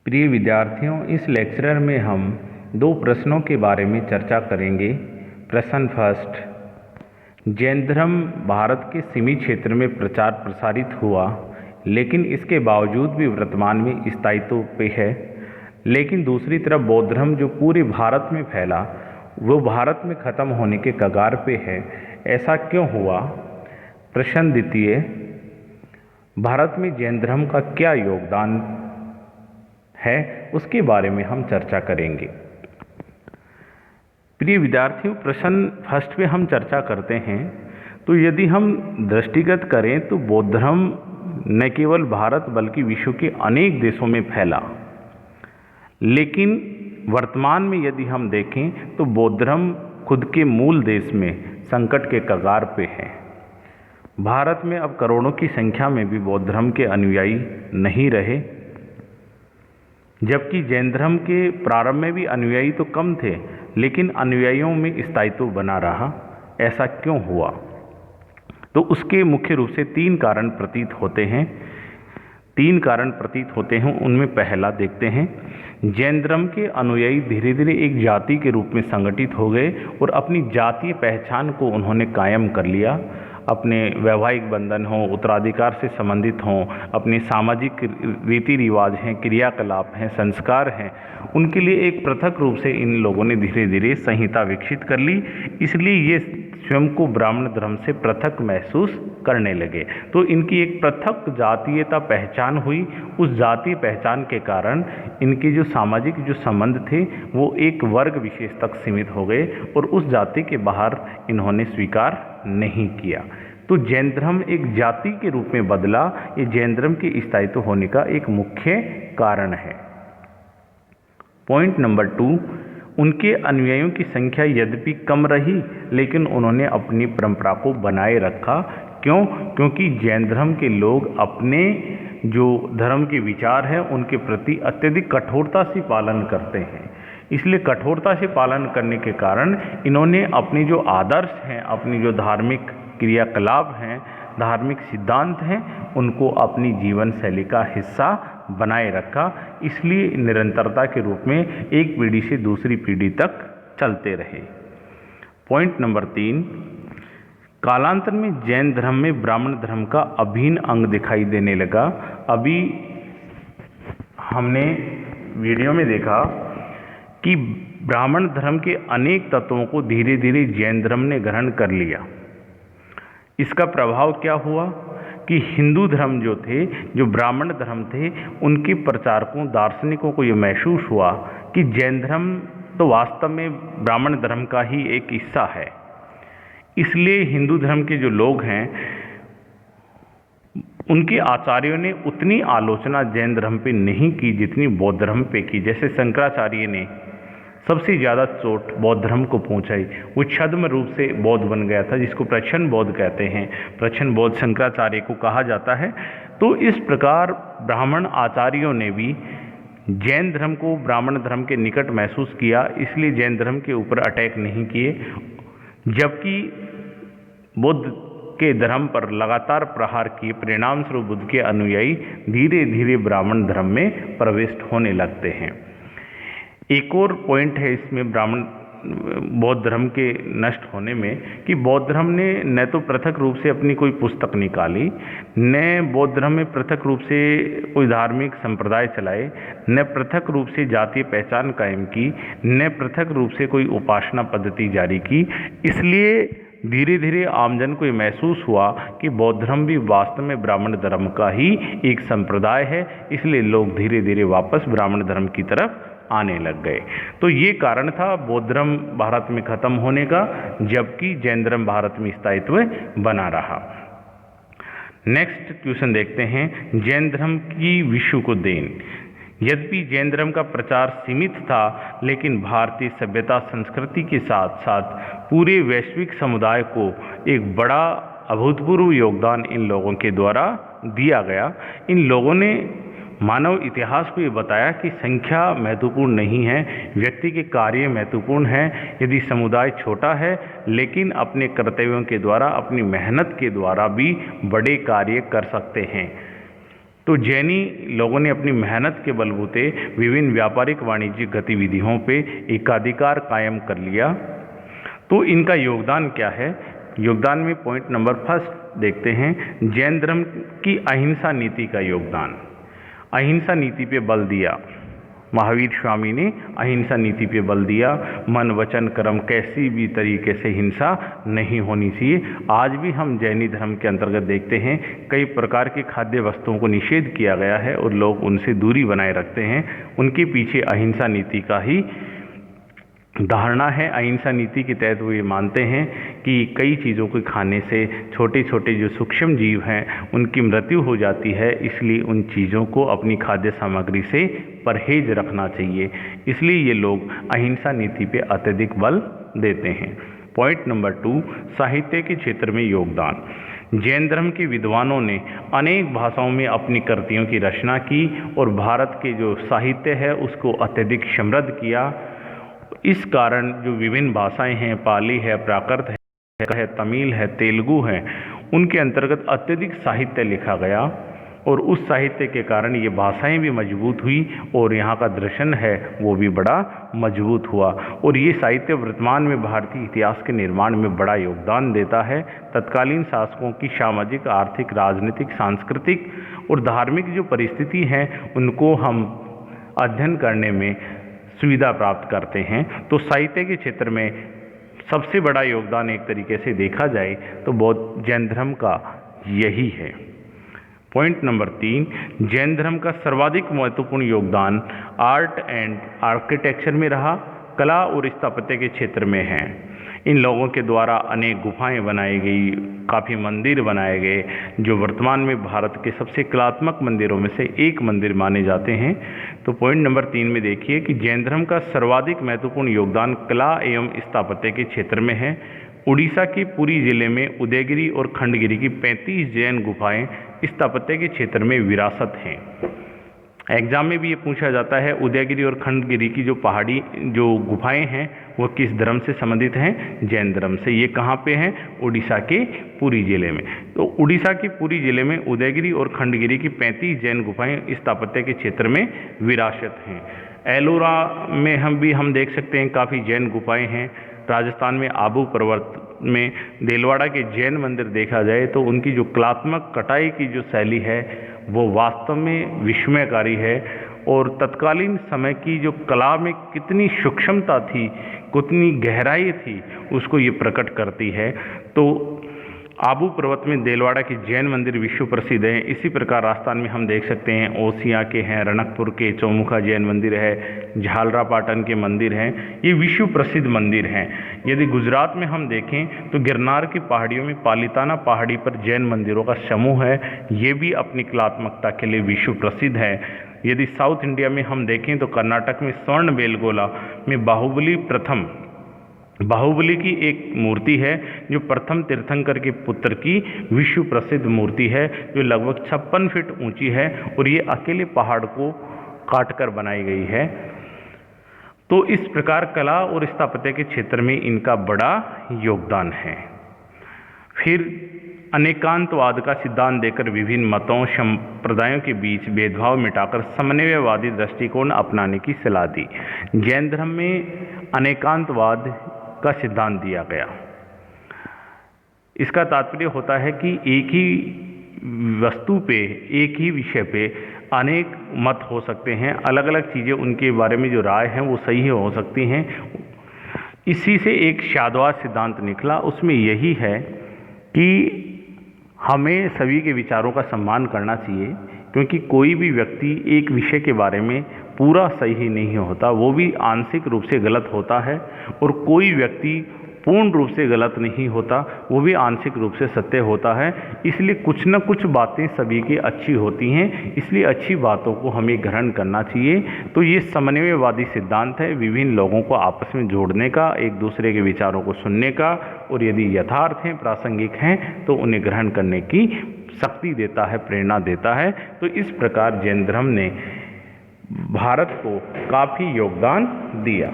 प्रिय विद्यार्थियों, इस लेक्चर में हम दो प्रश्नों के बारे में चर्चा करेंगे। प्रश्न फर्स्ट, जैन धर्म भारत के सीमित क्षेत्र में प्रचार प्रसारित हुआ, लेकिन इसके बावजूद भी वर्तमान में स्थायित्व पे है। लेकिन दूसरी तरफ बौद्ध धर्म जो पूरे भारत में फैला, वो भारत में खत्म होने के कगार पे है। ऐसा क्यों हुआ? प्रश्न द्वितीय, भारत में जैन धर्म का क्या योगदान है, उसके बारे में हम चर्चा करेंगे। प्रिय विद्यार्थियों, प्रश्न फर्स्ट पे हम चर्चा करते हैं। तो यदि हम दृष्टिगत करें तो बौद्ध धर्म न केवल भारत बल्कि विश्व के अनेक देशों में फैला, लेकिन वर्तमान में यदि हम देखें तो बौद्ध धर्म खुद के मूल देश में संकट के कगार पे है। भारत में अब करोड़ों की संख्या में भी बौद्ध धर्म के अनुयायी नहीं रहे, जबकि जैन धर्म के प्रारंभ में भी अनुयायी तो कम थे, लेकिन अनुयायियों में स्थायित्व बना रहा। ऐसा क्यों हुआ? तो उसके मुख्य रूप से तीन कारण प्रतीत होते हैं। उनमें पहला देखते हैं, जैन धर्म के अनुयायी धीरे धीरे एक जाति के रूप में संगठित हो गए और अपनी जातीय पहचान को उन्होंने कायम कर लिया। अपने वैवाहिक बंधन हो, उत्तराधिकार से संबंधित हों, अपने सामाजिक रीति रिवाज हैं, क्रियाकलाप हैं, संस्कार हैं, उनके लिए एक पृथक रूप से इन लोगों ने धीरे धीरे संहिता विकसित कर ली। इसलिए ये स्वयं को ब्राह्मण धर्म से पृथक महसूस करने लगे। तो इनकी एक पृथक जातीयता पहचान हुई। उस जातीय पहचान के कारण इनके जो सामाजिक जो संबंध थे वो एक वर्ग विशेष तक सीमित हो गए और उस जाति के बाहर इन्होंने स्वीकार नहीं किया। तो जैन धर्म एक जाति के रूप में बदला। ये जैन धर्म के स्थायित्व होने का एक मुख्य कारण है। पॉइंट नंबर 2, उनके अनुयायियों की संख्या यद्यपि कम रही, लेकिन उन्होंने अपनी परंपरा को बनाए रखा। क्यों? क्योंकि जैन धर्म के लोग अपने जो धर्म के विचार हैं उनके प्रति अत्यधिक कठोरता से पालन करते हैं। इसलिए कठोरता से पालन करने के कारण इन्होंने अपनी जो आदर्श हैं, अपनी जो धार्मिक क्रियाकलाप हैं, धार्मिक सिद्धांत हैं, उनको अपनी जीवन शैली का हिस्सा बनाए रखा। इसलिए निरंतरता के रूप में एक पीढ़ी से दूसरी पीढ़ी तक चलते रहे। पॉइंट नंबर 3, कालांतर में जैन धर्म में ब्राह्मण धर्म का अभिन्न अंग दिखाई देने लगा। अभी हमने वीडियो में देखा कि ब्राह्मण धर्म के अनेक तत्वों को धीरे धीरे जैन धर्म ने ग्रहण कर लिया। इसका प्रभाव क्या हुआ कि हिंदू धर्म जो थे, जो ब्राह्मण धर्म थे, उनके प्रचारकों, दार्शनिकों को ये महसूस हुआ कि जैन धर्म तो वास्तव में ब्राह्मण धर्म का ही एक हिस्सा है। इसलिए हिंदू धर्म के जो लोग हैं उनके आचार्यों ने उतनी आलोचना जैन धर्म पे नहीं की जितनी बौद्ध धर्म पे की। जैसे शंकराचार्य ने सबसे ज़्यादा चोट बौद्ध धर्म को पहुंचाई। वो छद्म रूप से बौद्ध बन गया था, जिसको प्रच्छन्न बौद्ध कहते हैं। प्रच्छन्न बौद्ध शंकराचार्य को कहा जाता है। तो इस प्रकार ब्राह्मण आचार्यों ने भी जैन धर्म को ब्राह्मण धर्म के निकट महसूस किया, इसलिए जैन धर्म के ऊपर अटैक नहीं किए। जबकि बुद्ध के धर्म पर लगातार प्रहार किए परिणाम स्वरूप बुद्ध के अनुयायी धीरे धीरे ब्राह्मण धर्म में प्रविष्ट होने लगते हैं। एक और पॉइंट है इसमें बौद्ध धर्म के नष्ट होने में कि बौद्ध धर्म ने न तो पृथक रूप से अपनी कोई पुस्तक निकाली, न बौद्ध धर्म में पृथक रूप से कोई धार्मिक संप्रदाय चलाए, न पृथक रूप से जातीय पहचान कायम की, न पृथक रूप से कोई उपासना पद्धति जारी की। इसलिए धीरे धीरे आमजन को ये महसूस हुआ कि बौद्ध धर्म भी वास्तव में ब्राह्मण धर्म का ही एक संप्रदाय है। इसलिए लोग धीरे धीरे वापस ब्राह्मण धर्म की तरफ आने लग गए। तो ये कारण था बौद्ध धर्म भारत में खत्म होने का, जबकि जैन धर्म भारत में स्थायित्व बना रहा। नेक्स्ट क्वेश्चन देखते हैं, जैन धर्म की विश्व को देन। यद्यपि जैन धर्म का प्रचार सीमित था, लेकिन भारतीय सभ्यता संस्कृति के साथ साथ पूरे वैश्विक समुदाय को एक बड़ा अभूतपूर्व योगदान इन लोगों के द्वारा दिया गया। इन लोगों ने मानव इतिहास को ये बताया कि संख्या महत्वपूर्ण नहीं है, व्यक्ति के कार्य महत्वपूर्ण हैं। यदि समुदाय छोटा है, लेकिन अपने कर्तव्यों के द्वारा, अपनी मेहनत के द्वारा भी बड़े कार्य कर सकते हैं। तो जैनी लोगों ने अपनी मेहनत के बलबूते विभिन्न व्यापारिक वाणिज्यिक गतिविधियों पे एकाधिकार कायम कर लिया। तो इनका योगदान क्या है? योगदान में पॉइंट नंबर फर्स्ट देखते हैं, जैन धर्म की अहिंसा नीति का योगदान। अहिंसा नीति पे बल दिया महावीर स्वामी ने, अहिंसा नीति पे बल दिया। मन वचन कर्म कैसी भी तरीके से हिंसा नहीं होनी चाहिए। आज भी हम जैनी धर्म के अंतर्गत देखते हैं कई प्रकार की खाद्य वस्तुओं को निषेध किया गया है और लोग उनसे दूरी बनाए रखते हैं। उनके पीछे अहिंसा नीति का ही धारणा है। अहिंसा नीति के तहत वो ये मानते हैं कि कई चीज़ों को खाने से छोटे छोटे जो सूक्ष्म जीव हैं उनकी मृत्यु हो जाती है, इसलिए उन चीज़ों को अपनी खाद्य सामग्री से परहेज रखना चाहिए। इसलिए ये लोग अहिंसा नीति पे अत्यधिक बल देते हैं। पॉइंट नंबर 2, साहित्य के क्षेत्र में योगदान। जैन धर्म के विद्वानों ने अनेक भाषाओं में अपनी कृतियों की रचना की और भारत के जो साहित्य है उसको अत्यधिक समृद्ध किया। इस कारण जो विभिन्न भाषाएं हैं, पाली है, प्राकृत है, तमिल है, तेलुगु है, उनके अंतर्गत अत्यधिक साहित्य लिखा गया और उस साहित्य के कारण ये भाषाएं भी मजबूत हुई और यहाँ का दर्शन है वो भी बड़ा मजबूत हुआ। और ये साहित्य वर्तमान में भारतीय इतिहास के निर्माण में बड़ा योगदान देता है। तत्कालीन शासकों की सामाजिक, आर्थिक, राजनीतिक, सांस्कृतिक और धार्मिक जो परिस्थिति हैं उनको हम अध्ययन करने में सुविधा प्राप्त करते हैं। तो साहित्य के क्षेत्र में सबसे बड़ा योगदान एक तरीके से देखा जाए तो बौद्ध जैन धर्म का यही है। पॉइंट नंबर 3, जैन धर्म का सर्वाधिक महत्वपूर्ण योगदान आर्ट एंड आर्किटेक्चर में रहा, कला और स्थापत्य के क्षेत्र में है। इन लोगों के द्वारा अनेक गुफाएं बनाई गई, काफ़ी मंदिर बनाए गए, जो वर्तमान में भारत के सबसे कलात्मक मंदिरों में से एक मंदिर माने जाते हैं। तो पॉइंट नंबर 3 में देखिए कि जैन धर्म का सर्वाधिक महत्वपूर्ण योगदान कला एवं स्थापत्य के क्षेत्र में है। उड़ीसा के पुरी जिले में उदयगिरी और खंडगिरी की 35 जैन गुफाएं स्थापत्य के क्षेत्र में विरासत हैं। एग्जाम में भी ये पूछा जाता है उदयगिरी और खंडगिरी की जो पहाड़ी जो गुफाएं हैं वो किस धर्म से संबंधित हैं? जैन धर्म से। ये कहाँ पे हैं? उड़ीसा के पुरी जिले में। तो उड़ीसा के पुरी जिले में उदयगिरी और खंडगिरी की 35 जैन गुफाएं स्थापत्य के क्षेत्र में विरासत हैं। एलोरा में हम देख सकते हैं काफ़ी जैन गुफाएं हैं। राजस्थान में आबू पर्वत में देलवाड़ा के जैन मंदिर देखा जाए तो उनकी जो कलात्मक कटाई की जो शैली है वो वास्तव में विस्मयकारी है और तत्कालीन समय की जो कला में कितनी सूक्ष्मता थी, कितनी गहराई थी, उसको ये प्रकट करती है। तो आबू पर्वत में देलवाड़ा की जैन मंदिर विश्व प्रसिद्ध है। इसी प्रकार राजस्थान में हम देख सकते हैं ओसिया के हैं, रणकपुर के चौमुखा जैन मंदिर है, झालरापाटन के मंदिर हैं, ये विश्व प्रसिद्ध मंदिर हैं। यदि गुजरात में हम देखें तो गिरनार की पहाड़ियों में पालिताना पहाड़ी पर जैन मंदिरों का समूह है, ये भी अपनी कलात्मकता के लिए विश्व प्रसिद्ध है। यदि साउथ इंडिया में हम देखें तो कर्नाटक में स्वर्ण बेलगोला में बाहुबली की एक मूर्ति है जो प्रथम तीर्थंकर के पुत्र की विश्व प्रसिद्ध मूर्ति है, जो लगभग 56 फीट ऊंची है और ये अकेले पहाड़ को काटकर बनाई गई है। तो इस प्रकार कला और स्थापत्य के क्षेत्र में इनका बड़ा योगदान है। फिर अनेकांतवाद का सिद्धांत देकर विभिन्न मतों संप्रदायों के बीच भेदभाव मिटाकर समन्वयवादी दृष्टिकोण अपनाने की सलाह दी। जैन धर्म में अनेकांतवाद का सिद्धांत दिया गया। इसका तात्पर्य होता है कि एक ही वस्तु पे, एक ही विषय पे अनेक मत हो सकते हैं, अलग अलग चीज़ें उनके बारे में जो राय है वो सही हो सकती हैं। इसी से एक शाद्वाद सिद्धांत निकला, उसमें यही है कि हमें सभी के विचारों का सम्मान करना चाहिए, क्योंकि कोई भी व्यक्ति एक विषय के बारे में पूरा सही नहीं होता, वो भी आंशिक रूप से गलत होता है, और कोई व्यक्ति पूर्ण रूप से गलत नहीं होता, वो भी आंशिक रूप से सत्य होता है। इसलिए कुछ न कुछ बातें सभी की अच्छी होती हैं, इसलिए अच्छी बातों को हमें ग्रहण करना चाहिए। तो ये समन्वयवादी सिद्धांत है, विभिन्न लोगों को आपस में जोड़ने का, एक दूसरे के विचारों को सुनने का, और यदि यथार्थ हैं, प्रासंगिक हैं, तो उन्हें ग्रहण करने की शक्ति देता है, प्रेरणा देता है। तो इस प्रकार जैन धर्म ने भारत को काफ़ी योगदान दिया।